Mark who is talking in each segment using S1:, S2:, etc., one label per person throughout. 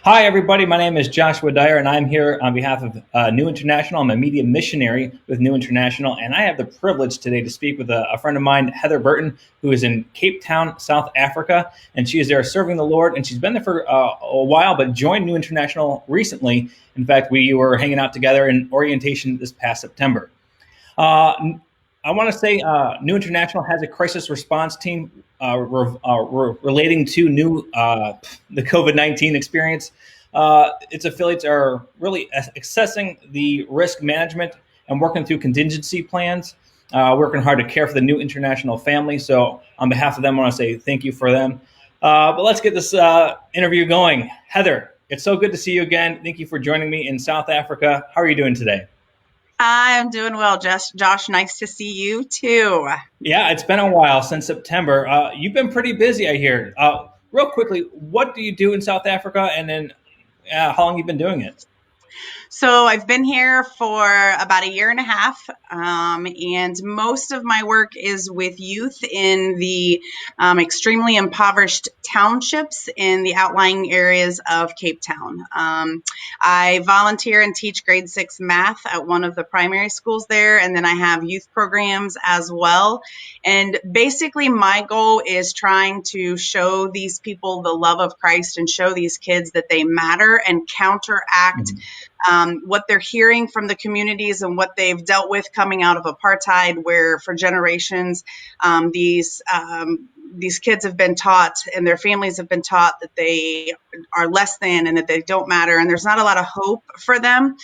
S1: Hi, everybody. My name is Joshua Dyer, and I'm here on behalf of New International. I'm a media missionary with New International, and I have the privilege today to speak with a friend of mine, Heather Burton, who is in Cape Town, South Africa, and she is there serving the Lord. And she's been there for a while, but joined New International recently. In fact, we were hanging out together in orientation this past September. I want to say New International has a crisis response team relating to the COVID-19 experience. Its affiliates are really assessing the risk management and working through contingency plans, working hard to care for the New International family. So on behalf of them, I want to say thank you for them. But let's get this interview going. Heather, it's so good to see you again. Thank you for joining me in South Africa. How are you doing today?
S2: I'm doing well, Josh. Nice to see you too.
S1: Yeah, it's been a while since September. You've been pretty busy, I hear. Real quickly, what do you do in South Africa, and then how long you been doing it?
S2: So I've been here for about a year and a half, and most of my work is with youth in the extremely impoverished townships in the outlying areas of Cape Town. I volunteer and teach grade 6 math at one of the primary schools there, and then I have youth programs as well. And basically, my goal is trying to show these people the love of Christ and show these kids that they matter and counteract what they're hearing from the communities and what they've dealt with coming out of apartheid, where for generations these kids have been taught and their families have been taught that they are less than and that they don't matter. And there's not a lot of hope for them.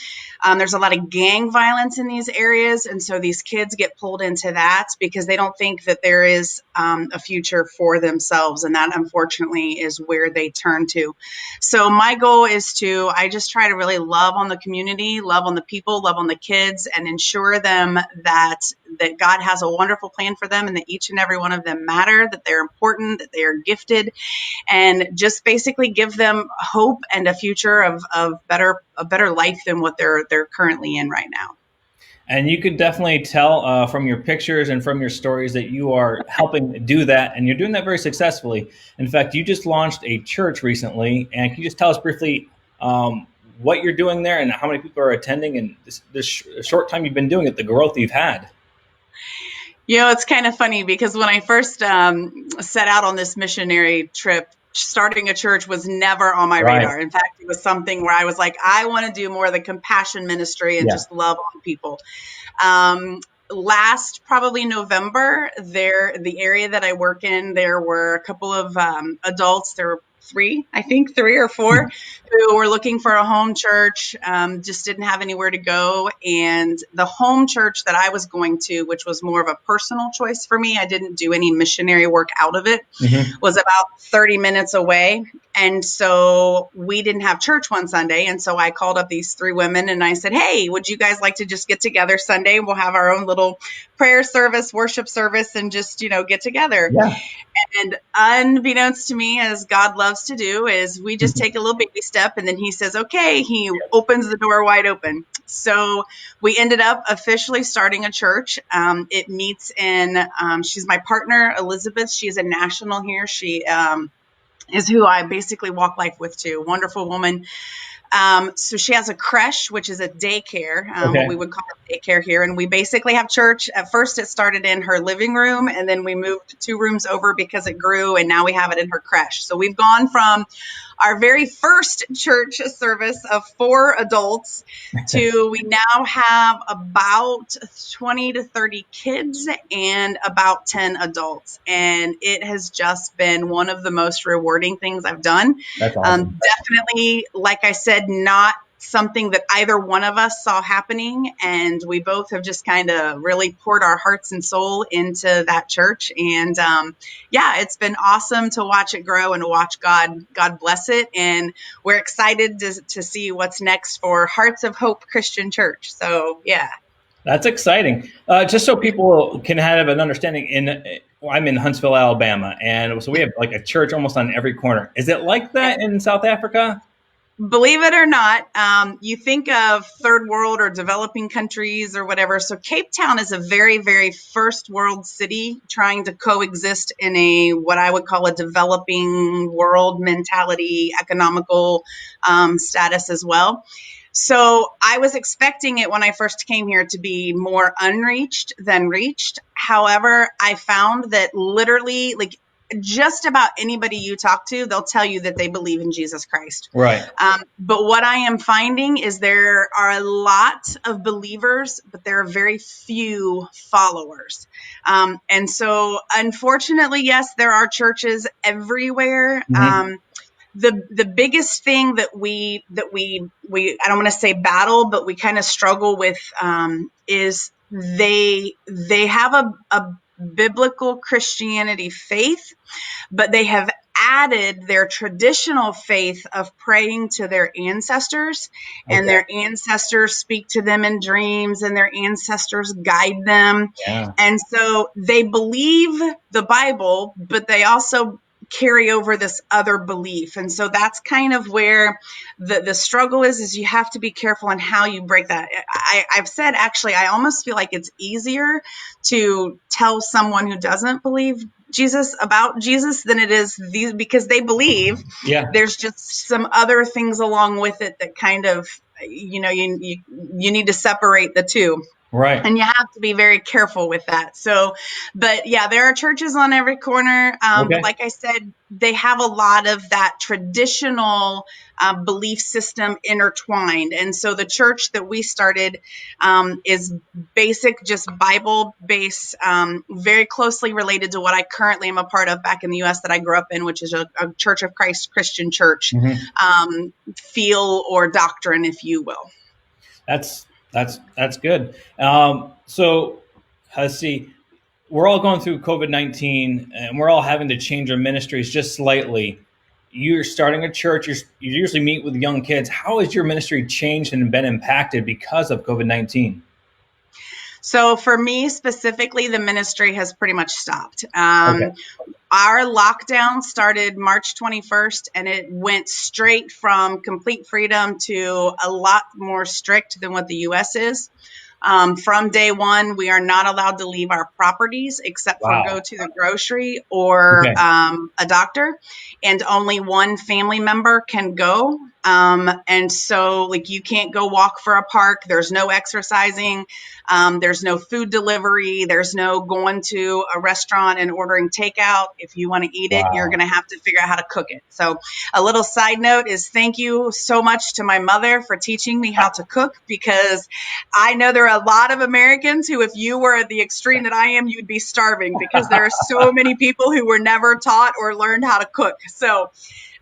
S2: There's a lot of gang violence in these areas. And so these kids get pulled into that because they don't think that there is a future for themselves. And that, unfortunately, is where they turn to. So my goal is I just try to really love on the community, love on the people, love on the kids, and ensure them that God has a wonderful plan for them and that each and every one of them matter, that they're important, that they are gifted, and just basically give them hope and a future of a better life than what they're currently in right now.
S1: And you could definitely tell from your pictures and from your stories that you are helping do that, and you're doing that very successfully. In fact, you just launched a church recently, and can you just tell us briefly what you're doing there and how many people are attending, and this short time you've been doing it, the growth you've had?
S2: It's kind of funny because when I first set out on this missionary trip, starting a church was never on my radar. In fact, it was something where I was like, I want to do more of the compassion ministry and just love on people. Last probably November, the area that I work in, there were a couple of adults. There were three or four who were looking for a home church, just didn't have anywhere to go. And the home church that I was going to, which was more of a personal choice for me, I didn't do any missionary work out of it, was about 30 minutes away. And so we didn't have church one Sunday. And so I called up these three women and I said, hey, would you guys like to just get together Sunday? We'll have our own little prayer service, worship service, and just, get together.
S1: Yeah.
S2: And unbeknownst to me, as God loves to do, is we just take a little baby step and then he says, okay, he opens the door wide open. So we ended up officially starting a church. It meets she's my partner, Elizabeth. She's a national here. She is who I basically walk life with too. Wonderful woman. So she has a creche, which is a daycare, what we would call a daycare here. And we basically have church. At first, it started in her living room, and then we moved 2 rooms over because it grew, and now we have it in her creche. So we've gone from our very first church service of 4 adults to we now have about 20 to 30 kids and about 10 adults. And it has just been one of the most rewarding things I've done.
S1: That's awesome.
S2: Definitely, like I said, not something that either one of us saw happening. And we both have just kind of really poured our hearts and soul into that church. And it's been awesome to watch it grow and to watch God bless it. And we're excited to see what's next for Hearts of Hope Christian Church. So, yeah.
S1: That's exciting. Just so people can have an understanding, I'm in Huntsville, Alabama, and so we have like a church almost on every corner. Is it like that in South Africa?
S2: Believe it or not, you think of third world or developing countries or whatever. So Cape Town is a very, very first world city trying to coexist in a what I would call a developing world mentality, economical status as well. So I was expecting it when I first came here to be more unreached than reached. However, I found that literally, like, just about anybody you talk to, they'll tell you that they believe in Jesus Christ.
S1: Right.
S2: But what I am finding is there are a lot of believers, but there are very few followers. And so, unfortunately, yes, there are churches everywhere.
S1: Mm-hmm.
S2: The biggest thing that we I don't want to say battle, but we kind of struggle with is they have a biblical Christianity faith, but they have added their traditional faith of praying to their ancestors, and
S1: Okay.
S2: their ancestors speak to them in dreams, and their ancestors guide them.
S1: Yeah.
S2: And so they believe the Bible, but they also carry over this other belief. And so that's kind of where the struggle is you have to be careful on how you break that. I've said, actually, I almost feel like it's easier to tell someone who doesn't believe Jesus about Jesus than it is these, because they believe.
S1: Yeah.
S2: There's just some other things along with it that kind of, you need to separate the two.
S1: Right.
S2: And you have to be very careful with that. So, but yeah, there are churches on every corner. But
S1: Okay.
S2: like I said, they have a lot of that traditional belief system intertwined. And so the church that we started is basic, just Bible based, very closely related to what I currently am a part of back in the U.S. that I grew up in, which is a Church of Christ Christian church, feel or doctrine, if you will.
S1: That's good. So let's see. We're all going through COVID-19, and we're all having to change our ministries just slightly. You're starting a church. You usually meet with young kids. How has your ministry changed and been impacted because of COVID-19?
S2: So for me specifically, the ministry has pretty much stopped.
S1: Okay.
S2: Our lockdown started March 21st, and it went straight from complete freedom to a lot more strict than what the U.S. is. From day one, we are not allowed to leave our properties except for go
S1: Wow.
S2: to the grocery or
S1: Okay.
S2: a doctor, and only one family member can go. And so, like, you can't go walk for a park. There's no exercising. There's no food delivery. There's no going to a restaurant and ordering takeout. If you want to eat it, you're
S1: Wow.
S2: going to have to figure out how to cook it. So a little side note is thank you so much to my mother for teaching me how to cook, because I know there are a lot of Americans who, if you were at the extreme that I am, you'd be starving, because there are so many people who were never taught or learned how to cook. So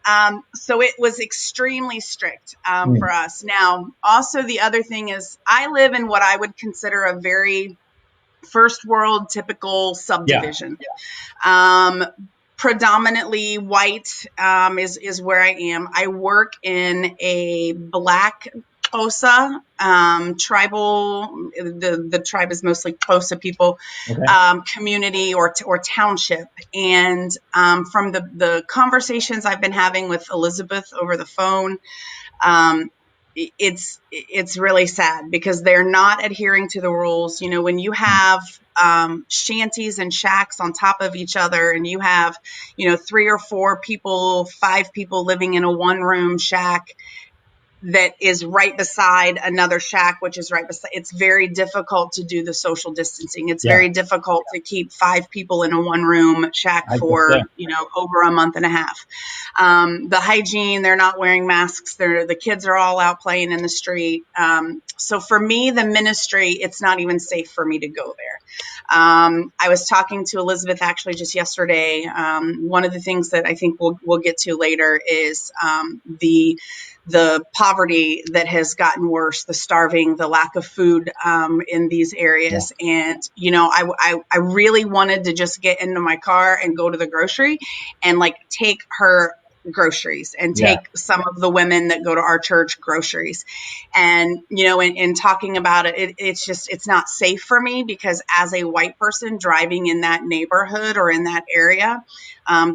S2: it was extremely strict for us. Now, also the other thing is I live in what I would consider a very first world typical subdivision. Predominantly white is where I am. I work in a Black Xhosa tribal. The tribe is mostly Xhosa people.
S1: Okay.
S2: Community or township. And from the conversations I've been having with Elizabeth over the phone, it's really sad because they're not adhering to the rules. You know, when you have shanties and shacks on top of each other, and you have, 3 or 4 people, 5 people living in a one-room shack that is right beside another shack, which is right beside, it's very difficult to do the social distancing. It's
S1: Yeah.
S2: very difficult to keep 5 people in a one room shack
S1: I guess
S2: for,
S1: so.
S2: over a month and a half. The hygiene, they're not wearing masks. The kids are all out playing in the street. So for me, the ministry, it's not even safe for me to go there. I was talking to Elizabeth actually just yesterday. One of the things that I think we'll get to later is the poverty that has gotten worse, the starving, the lack of food in these areas.
S1: Yeah.
S2: And, I really wanted to just get into my car and go to the grocery and like take her groceries and
S1: Yeah.
S2: take some of the women that go to our church groceries. And, in talking about it, it's not safe for me because as a white person driving in that neighborhood or in that area,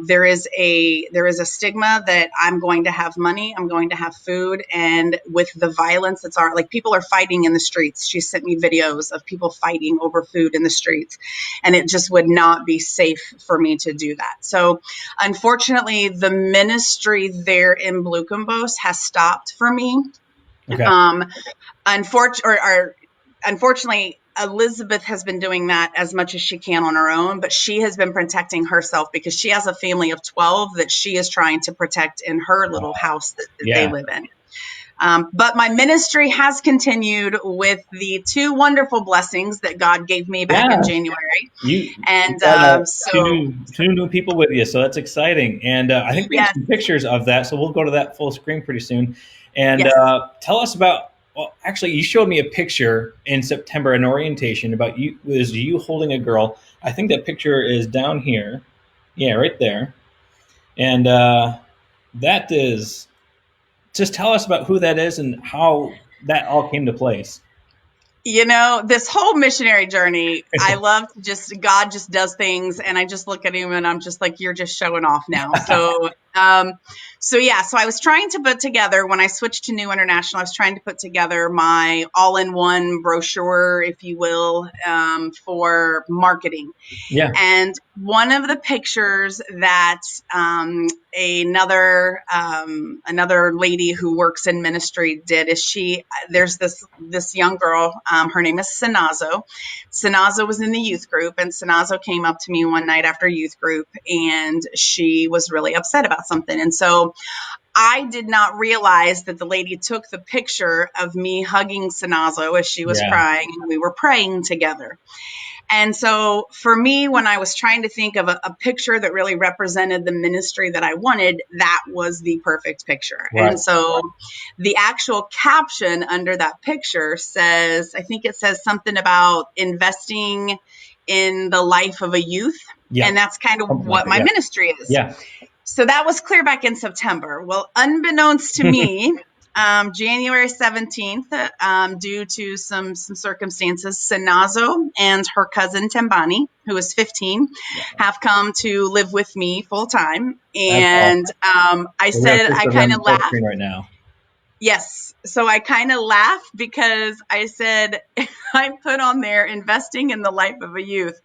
S2: there is a stigma that I'm going to have money, I'm going to have food, and with the violence that's like people are fighting in the streets. She sent me videos of people fighting over food in the streets, and it just would not be safe for me to do that. So unfortunately, the ministry there in Blukenbos has stopped for me.
S1: Okay.
S2: Unfortunately, Elizabeth has been doing that as much as she can on her own, but she has been protecting herself because she has a family of 12 that she is trying to protect in her little house that they live in. But my ministry has continued with the 2 wonderful blessings that God gave me back in January.
S1: You
S2: And
S1: two new people with you, so that's exciting. And I think we have
S2: yes,
S1: some pictures of that, so we'll go to that full screen pretty soon. And
S2: yes.
S1: tell us about. Well, actually, you showed me a picture in September, an orientation about you. Was you holding a girl? I think that picture is down here. Yeah, right there. And that is. Just tell us about who that is and how that all came to place.
S2: This whole missionary journey, I love God just does things, and I just look at him and I'm just like, you're just showing off now. So I was trying to put together, when I switched to New International, I was trying to put together my all-in-one brochure, if you will, for marketing.
S1: Yeah.
S2: And one of the pictures that another lady who works in ministry did is there's this young girl. Her name is Sanazo. Sanazo was in the youth group, and Sanazo came up to me one night after youth group, and she was really upset about something. And so I did not realize that the lady took the picture of me hugging Sanazo as she was crying, and we were praying together. And so for me, when I was trying to think of a picture that really represented the ministry that I wanted, that was the perfect picture. Right. And so the actual caption under that picture says, I think it says something about investing in the life of a youth. Yeah. And that's kind of what my ministry is. Yeah. So that was clear back in September. Well, unbeknownst to me, January 17th, due to some circumstances, Sanazo and her cousin Tembani, who is 15, have come to live with me full time. And I said, I kind of laughed.
S1: Right now.
S2: Yes. So I kind of laughed because I said, I put on there investing in the life of a youth.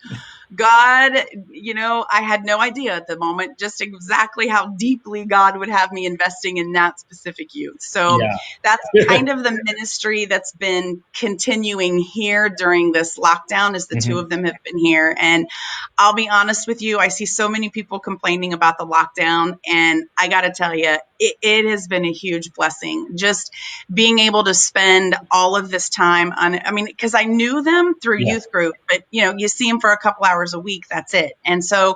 S2: God, I had no idea at the moment just exactly how deeply God would have me investing in that specific youth. So that's kind of the ministry that's been continuing here during this lockdown, as the two of them have been here. And I'll be honest with you, I see so many people complaining about the lockdown, and I got to tell you, it has been a huge blessing just being able to spend all of this time because I knew them through youth group, but you see them for a couple hours a week, that's it. And so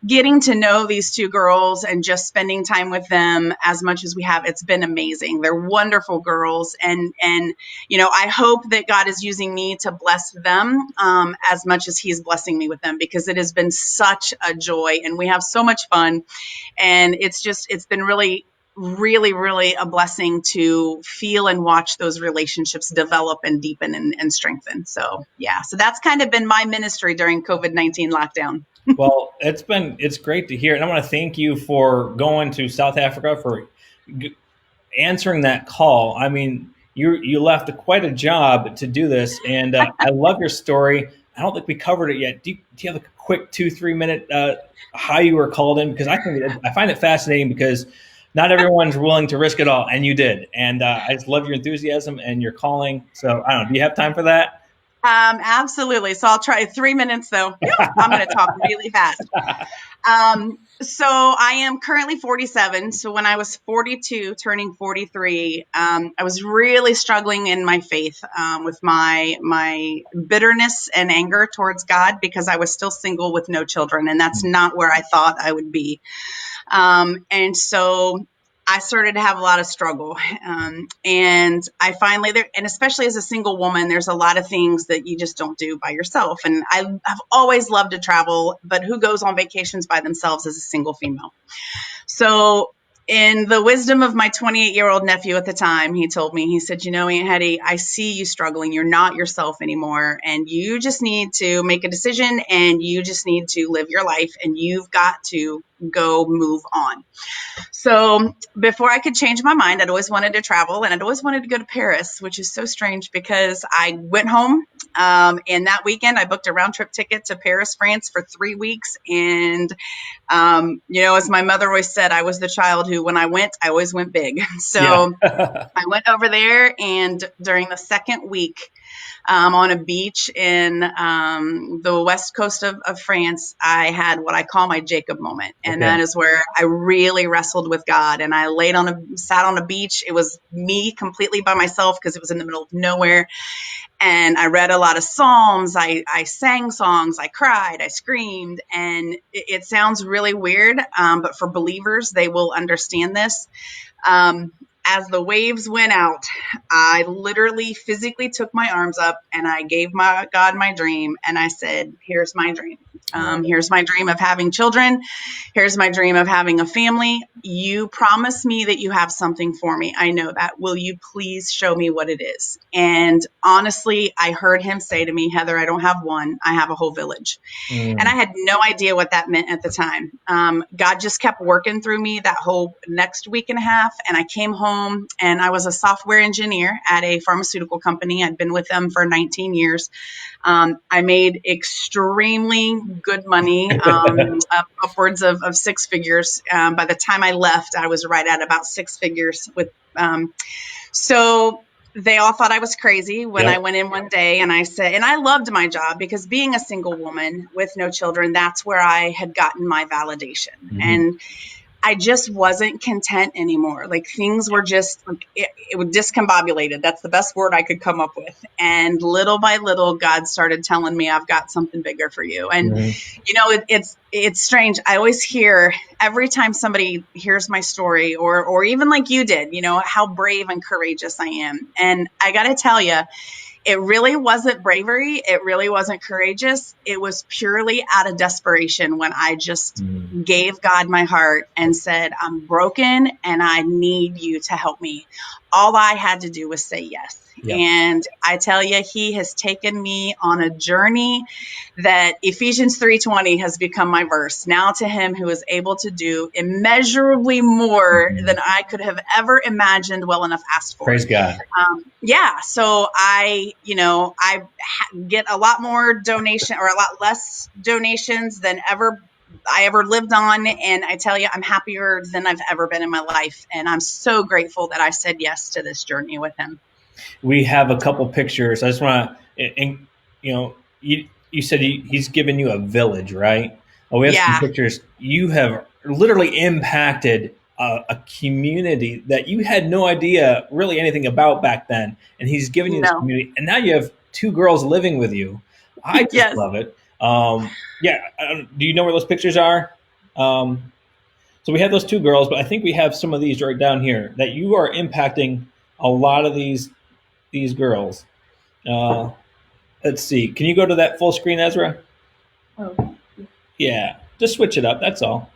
S2: getting to know these 2 girls and just spending time with them as much as we have, it's been amazing. They're wonderful girls. And I hope that God is using me to bless them as much as he's blessing me with them, because it has been such a joy and we have so much fun. And it's been really, really a blessing to feel and watch those relationships develop and deepen and strengthen. So that's kind of been my ministry during COVID-19 lockdown.
S1: Well, it's great to hear. And I want to thank you for going to South Africa, for answering that call. I mean, you left quite a job to do this, and I love your story. I don't think we covered it yet. Do you have a quick 2-3 minute how you were called in? Because I find it fascinating, because not everyone's willing to risk it all, and you did. And I just love your enthusiasm and your calling. So I don't know. Do you have time for that?
S2: Absolutely. So I'll try 3 minutes, though. I'm going to talk really fast. So I am currently 47. So when I was 42, turning 43, I was really struggling in my faith with my bitterness and anger towards God, because I was still single with no children, and that's not where I thought I would be. And so I started to have a lot of struggle. And I finally, and especially as a single woman, there's a lot of things that you just don't do by yourself. And I've always loved to travel, but who goes on vacations by themselves as a single female? So In the wisdom of my 28-year-old nephew at the time, he told me, he said, Aunt Hetty, I see you struggling. You're not yourself anymore. And you just need to make a decision, and you just need to live your life, and you've got to go move on. So before I could change my mind, I'd always wanted to travel, and I'd always wanted to go to Paris, which is so strange because I went home, and that weekend I booked a round trip ticket to Paris, France for 3 weeks. And as my mother always said, I was the child who, when I went, I always went big. So
S1: Yeah.
S2: I went over there, and during the second week, on a beach in the west coast of France, I had what I call my Jacob moment. And
S1: Okay.
S2: that is where I really wrestled with God. And I sat on a beach. It was me completely by myself because it was in the middle of nowhere. And I read a lot of Psalms. I sang songs. I cried. I screamed. And it sounds really weird, but for believers, they will understand this. As the waves went out, I literally physically took my arms up and I gave God my dream. And I said, here's my dream. Here's my dream of having children. Here's my dream of having a family. You promise me that you have something for me. I know that. Will you please show me what it is? And honestly, I heard him say to me, Heather, I don't have one. I have a whole village. And I had no idea what that meant at the time. God just kept working through me that whole next week and a half. And I came home, and I was a software engineer at a pharmaceutical company. I'd been with them for 19 years. I made extremely good money, upwards of six figures. By the time I left, I was right at about six figures so they all thought I was crazy when I went in one day and I said, and I loved my job because being a single woman with no children, that's where I had gotten my validation.
S1: Mm-hmm.
S2: And I just wasn't content anymore. Like, things were just, it was discombobulated. That's the best word I could come up with. And little by little, God started telling me, I've got something bigger for you. And, it's strange. I always hear, every time somebody hears my story, or even like you did, how brave and courageous I am. And I got to tell you, it really wasn't bravery. It really wasn't courageous. It was purely out of desperation when I just gave God my heart and said, I'm broken and I need you to help me. All I had to do was say yes. Yep. And I tell you, he has taken me on a journey that Ephesians 3:20 has become my verse. Now to him who is able to do immeasurably more than I could have ever imagined, well enough asked for.
S1: Praise God.
S2: So I get a lot more donation, or a lot less donations than I ever lived on. And I tell you, I'm happier than I've ever been in my life. And I'm so grateful that I said yes to this journey with him.
S1: We have a couple pictures. I just want to, you said he's given you a village, right? Oh, we have some pictures. You have literally impacted a community that you had no idea really anything about back then. And he's given you this community. And now you have two girls living with you. I just love it. Do you know where those pictures are? So we have those two girls, but I think we have some of these right down here that you are impacting a lot of these girls. Let's see. Can you go to that full screen, Ezra?
S2: Oh.
S1: Yeah, just switch it up. That's all.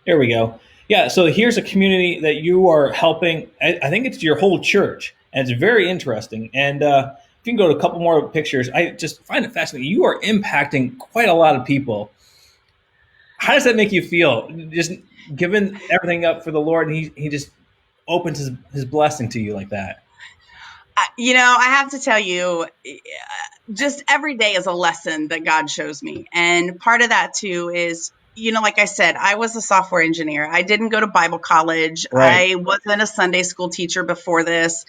S1: There we go. Yeah, so here's a community that you are helping. I think it's your whole church, and it's very interesting. And if you can go to a couple more pictures, I just find it fascinating. You are impacting quite a lot of people. How does that make you feel? Just giving everything up for the Lord, and he just opens his blessing to you like that.
S2: I have to tell you, just every day is a lesson that God shows me. And part of that too is, like I said, I was a software engineer. I didn't go to Bible college. Right. I wasn't a Sunday school teacher before this.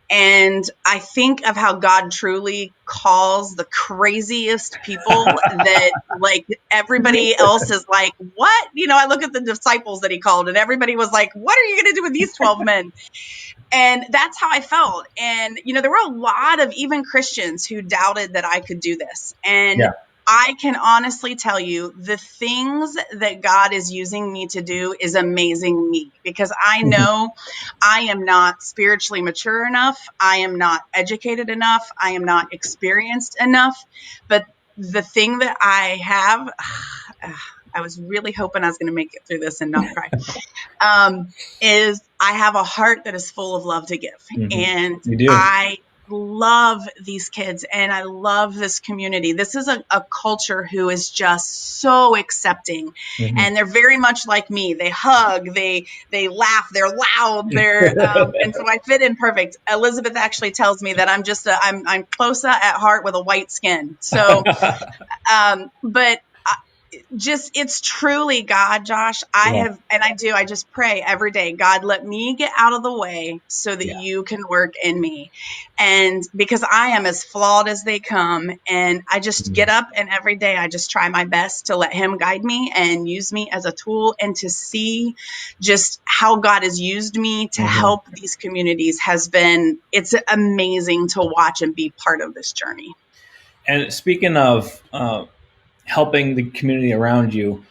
S2: And I think of how God truly calls the craziest people that, like, everybody else is like, what? I look at the disciples that he called, and everybody was like, what are you going to do with these 12 men? And that's how I felt. And, there were a lot of even Christians who doubted that I could do this. And I can honestly tell you, the things that God is using me to do is amazing me, because I know I am not spiritually mature enough. I am not educated enough. I am not experienced enough. But the thing that I have, I was really hoping I was going to make it through this and not cry. Is I have a heart that is full of love to give.
S1: Mm-hmm.
S2: And
S1: You do.
S2: I love these kids and I love this community. This is a culture who is just so accepting,
S1: Mm-hmm.
S2: and they're very much like me. They hug, they laugh, they're loud, and so I fit in perfect. Elizabeth actually tells me that I'm Closa at heart with a white skin. So, but just it's truly God, Josh.
S1: Yeah.
S2: I just pray every day, God, let me get out of the way so that
S1: Yeah.
S2: you can work in me. And because I am as flawed as they come, and I just
S1: Mm-hmm.
S2: get up and every day I just try my best to let him guide me and use me as a tool, and to see just how God has used me to
S1: Mm-hmm.
S2: help these communities it's amazing to watch and be part of this journey.
S1: And speaking of helping the community around you,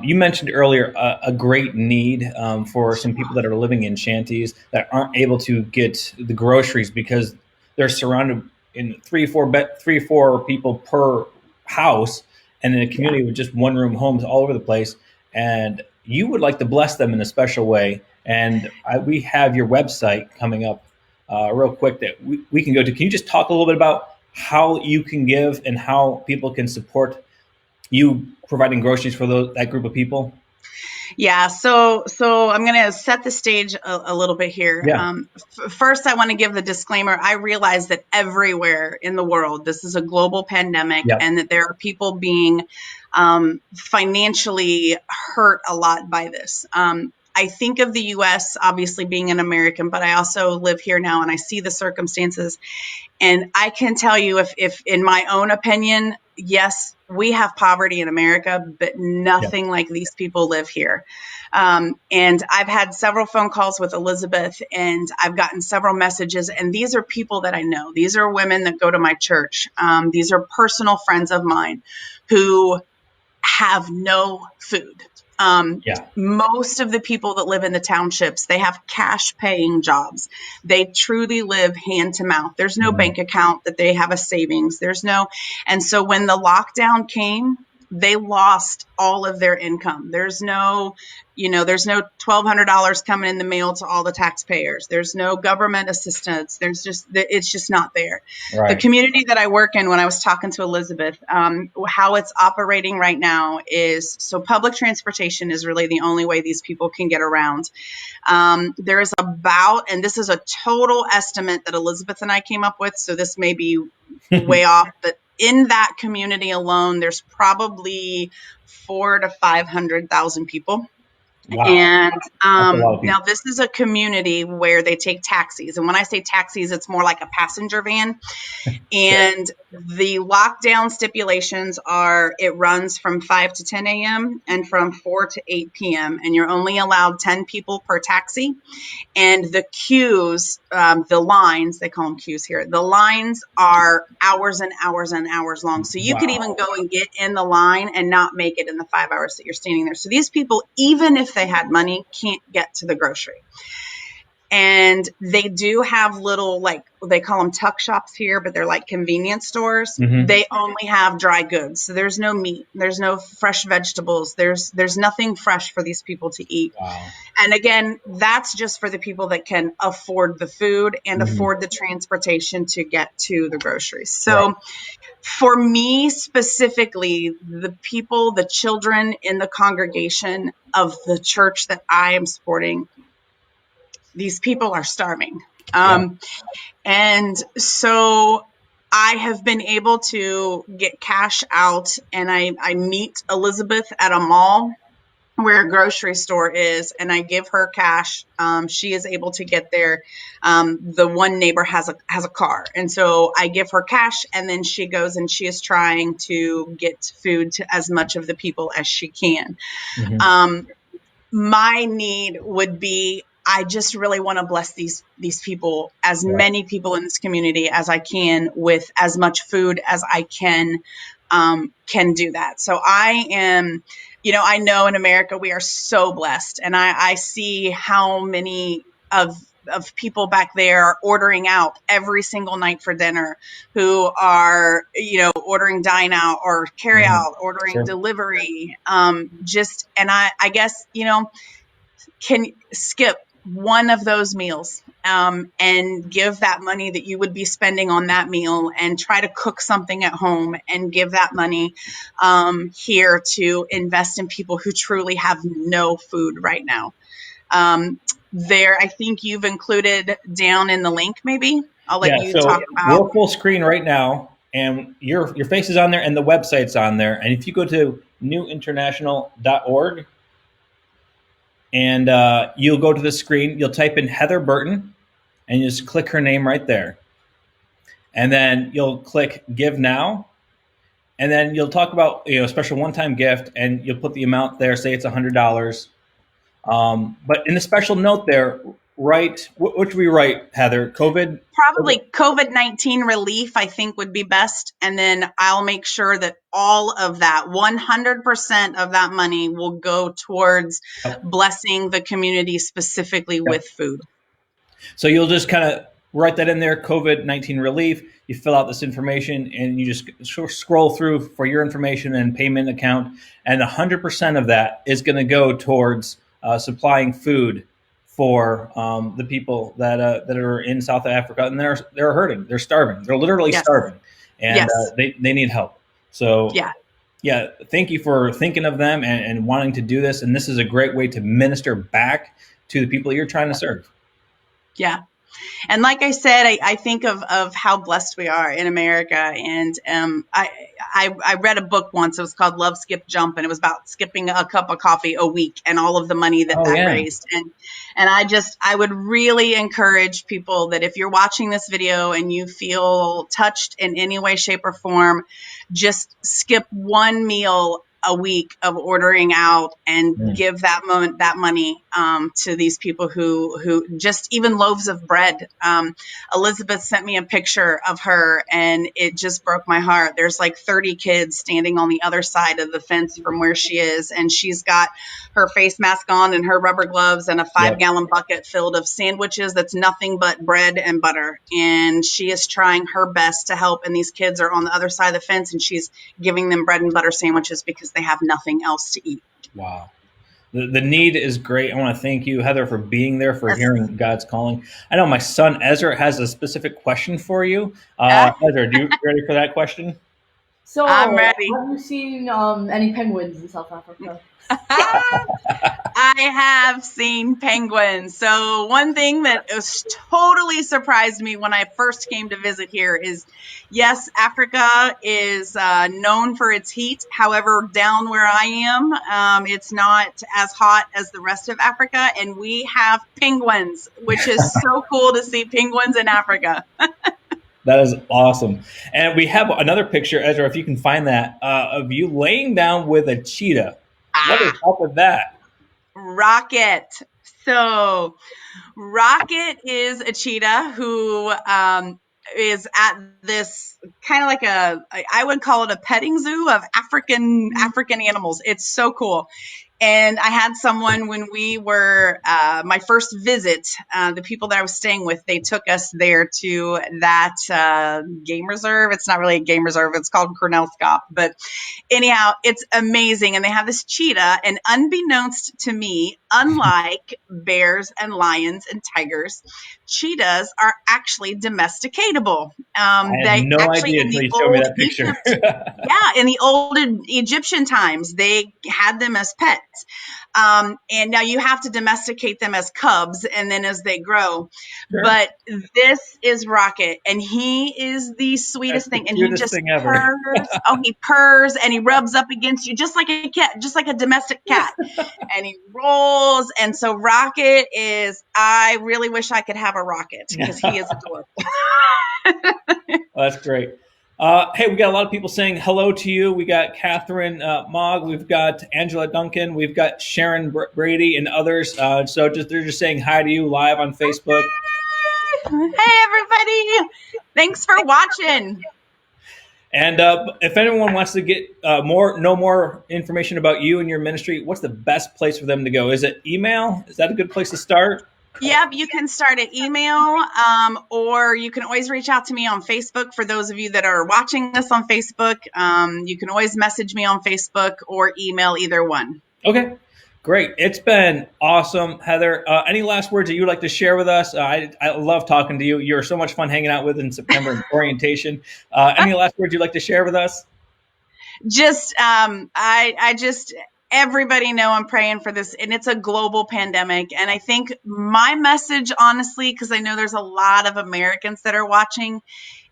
S1: you mentioned earlier a great need for some people that are living in shanties that aren't able to get the groceries because they're surrounded in three, four people per house, and in a
S2: Yeah.
S1: community with just one room homes all over the place. And you would like to bless them in a special way. And we have your website coming up real quick that we can go to. Can you just talk a little bit about how you can give and how people can support you providing groceries for that group of people?
S2: Yeah, so I'm going to set the stage a little bit here.
S1: Yeah.
S2: First, I want to give the disclaimer. I realize that everywhere in the world, this is a global pandemic,
S1: Yeah.
S2: and that there are people being financially hurt a lot by this. I think of the U.S. obviously being an American, but I also live here now, and I see the circumstances. And I can tell you, if in my own opinion, yes, we have poverty in America, but
S1: Yeah.
S2: nothing like these people live here. And I've had several phone calls with Elizabeth, and I've gotten several messages. And these are people that I know. These are women that go to my church. These are personal friends of mine who have no food.
S1: Yeah.
S2: Most of the people that live in the townships, they have cash paying jobs. They truly live hand to mouth. There's no
S1: Mhm.
S2: bank account that they have a savings. And so when the lockdown came, they lost all of their income. There's no $1,200 coming in the mail to all the taxpayers. There's no government assistance. It's just not there. The
S1: Right.
S2: community that I work in, when I was talking to Elizabeth, how it's operating right now is, so public transportation is really the only way these people can get around. There is and this is a total estimate that Elizabeth and I came up with, so this may be way off, but in that community alone, there's probably 400,000 to 500,000 people.
S1: Wow.
S2: And
S1: That's a lot of
S2: now
S1: people.
S2: this is a community where they take taxis. And when I say taxis, it's more like a passenger van.
S1: Sure.
S2: And the lockdown stipulations are it runs from 5 to 10 a.m. and from 4 to 8 p.m. And you're only allowed 10 people per taxi. And the queues, the lines, they call them queues here, the lines are hours and hours and hours long. So you could even
S1: Wow.
S2: go and get in the line and not make it in the 5 hours that you're standing there. So these people, even if they had money, can't get to the grocery. And they do have little, like, they call them tuck shops here, but they're like convenience stores.
S1: Hmm.
S2: They only have dry goods. So there's no meat, there's no fresh vegetables, there's nothing fresh for these people to eat.
S1: Wow.
S2: And again, that's just for the people that can afford the food and
S1: Hmm.
S2: afford the transportation to get to the groceries.
S1: Right.
S2: So for me specifically, the children in the congregation of the church that I am supporting, these people are starving.
S1: Yeah.
S2: And so I have been able to get cash out, and I meet Elizabeth at a mall where a grocery store is, and I give her cash. She is able to get there. The one neighbor has a car, and so I give her cash, and then she goes and she is trying to get food to as much of the people as she can.
S1: Hmm.
S2: Um, my need would be, I just really want to bless these people, as
S1: Right.
S2: many people in this community as I can, with as much food as I can do that. So I am, I know in America we are so blessed, and I see how many of of people back there ordering out every single night for dinner, who are, ordering dine out or carry out, ordering
S1: Sure.
S2: delivery. And I guess, can skip one of those meals and give that money that you would be spending on that meal and try to cook something at home and give that money here to invest in people who truly have no food right now. I think you've included down in the link, maybe. I'll let you talk about.
S1: We're full screen right now, and your face is on there and the website's on there. And if you go to newinternational.org, and you'll go to the screen, you'll type in Heather Burton, and you just click her name right there. And then you'll click Give Now, and then you'll talk about a special one-time gift, and you'll put the amount there, say it's $100. But in the special note there, write, what should we write, Heather?
S2: Probably COVID-19 relief, I think, would be best. And then I'll make sure that all of that, 100% of that money will go towards blessing the community specifically with food.
S1: So you'll just kind of write that in there, COVID-19 relief. You fill out this information and you just scroll through for your information and payment account. And 100% of that is going to go towards supplying food for the people that are in South Africa, and they're hurting, they're starving, they're literally starving, and they need help. So thank you for thinking of them and wanting to do this. And this is a great way to minister back to the people you're trying to serve.
S2: Yeah. And like I said, I think of how blessed we are in America. And I read a book once. It was called Love, Skip, Jump. And it was about skipping a cup of coffee a week and all of the money that raised. And I would really encourage people that if you're watching this video and you feel touched in any way, shape, or form, just skip one meal a week of ordering out and give that money to these people who just even loaves of bread. Elizabeth sent me a picture of her and it just broke my heart. There's like 30 kids standing on the other side of the fence from where she is, and she's got her face mask on and her rubber gloves and a 5-gallon bucket filled of sandwiches that's nothing but bread and butter. And she is trying her best to help, and these kids are on the other side of the fence and she's giving them bread and butter sandwiches because they have nothing else to eat.
S1: Wow. The need is great. I want to thank you, Heather, for being there, for hearing God's calling. I know my son, Ezra, has a specific question for you. Ezra, you ready for that question?
S3: So,
S2: I'm ready.
S3: Have you seen any penguins in South Africa?
S2: I have seen penguins. So one thing that was totally surprised me when I first came to visit here is, yes, Africa is known for its heat. However, down where I am, it's not as hot as the rest of Africa. And we have penguins, which is so cool to see penguins in Africa.
S1: That is awesome. And we have another picture, Ezra, if you can find that, of you laying down with a cheetah. What is up with that?
S2: Rocket. So Rocket is a cheetah who is at this kind of like I would call it a petting zoo of African animals. It's so cool. And I had someone when we were, my first visit, the people that I was staying with, they took us there to that game reserve. It's not really a game reserve. It's called Cornellscop. But anyhow, it's amazing. And they have this cheetah. And unbeknownst to me, unlike bears and lions and tigers, cheetahs are actually domesticatable.
S1: I had no idea until you showed me that picture.
S2: In the old Egyptian times, they had them as pets. And now you have to domesticate them as cubs and then as they grow. Sure. But this is Rocket, and he is the sweetest thing. And he just purrs. He purrs and he rubs up against you just like a cat, just like a domestic cat. And he rolls. And so Rocket is, I really wish I could have a Rocket because he is adorable.
S1: Well, that's great. Hey, we got a lot of people saying hello to you. We got Catherine Mogg, we've got Angela Duncan, we've got Sharon Brady and others. So they're just saying hi to you live on Facebook.
S2: Hey, everybody. Thanks for watching.
S1: And if anyone wants to get know more information about you and your ministry, what's the best place for them to go? Is it email? Is that a good place to start?
S2: Yep, you can start an email, or you can always reach out to me on Facebook. For those of you that are watching this on Facebook, you can always message me on Facebook or email, either one.
S1: Okay, great. It's been awesome, Heather. Any last words that you would like to share with us? I love talking to you. You're so much fun hanging out with in September in orientation. Any last words you'd like to share with us?
S2: Just, I just, everybody know I'm praying for this, and it's a global pandemic. And I think my message, honestly, because I know there's a lot of Americans that are watching,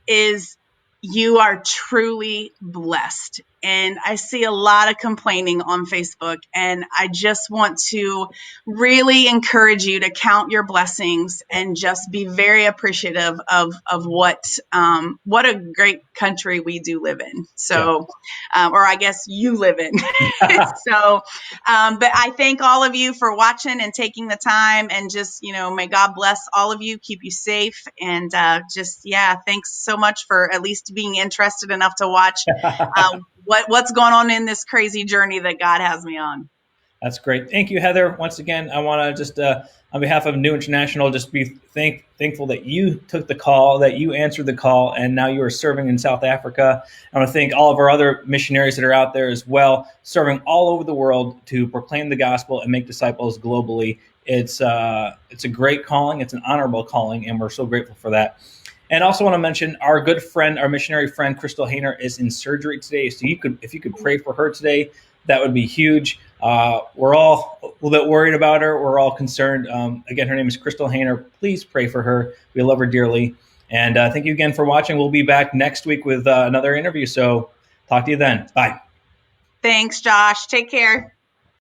S2: is you are truly blessed. And I see a lot of complaining on Facebook, and I just want to really encourage you to count your blessings and just be very appreciative of what a great country we do live in. So, or I guess you live in. So, but I thank all of you for watching and taking the time, and just, may God bless all of you, keep you safe, and thanks so much for at least being interested enough to watch what's going on in this crazy journey that God has me on.
S1: That's great. Thank you, Heather. Once again, I want to just, on behalf of New International, just be thankful that you took the call, that you answered the call, and now you are serving in South Africa. I want to thank all of our other missionaries that are out there as well, serving all over the world to proclaim the gospel and make disciples globally. It's a great calling. It's an honorable calling, and we're so grateful for that. And also want to mention our good friend, our missionary friend, Crystal Hayner, is in surgery today. So if you could pray for her today, that would be huge. We're all a little bit worried about her. We're all concerned. Again, her name is Crystal Hayner. Please pray for her. We love her dearly. And thank you again for watching. We'll be back next week with another interview. So talk to you then. Bye.
S2: Thanks, Josh. Take care.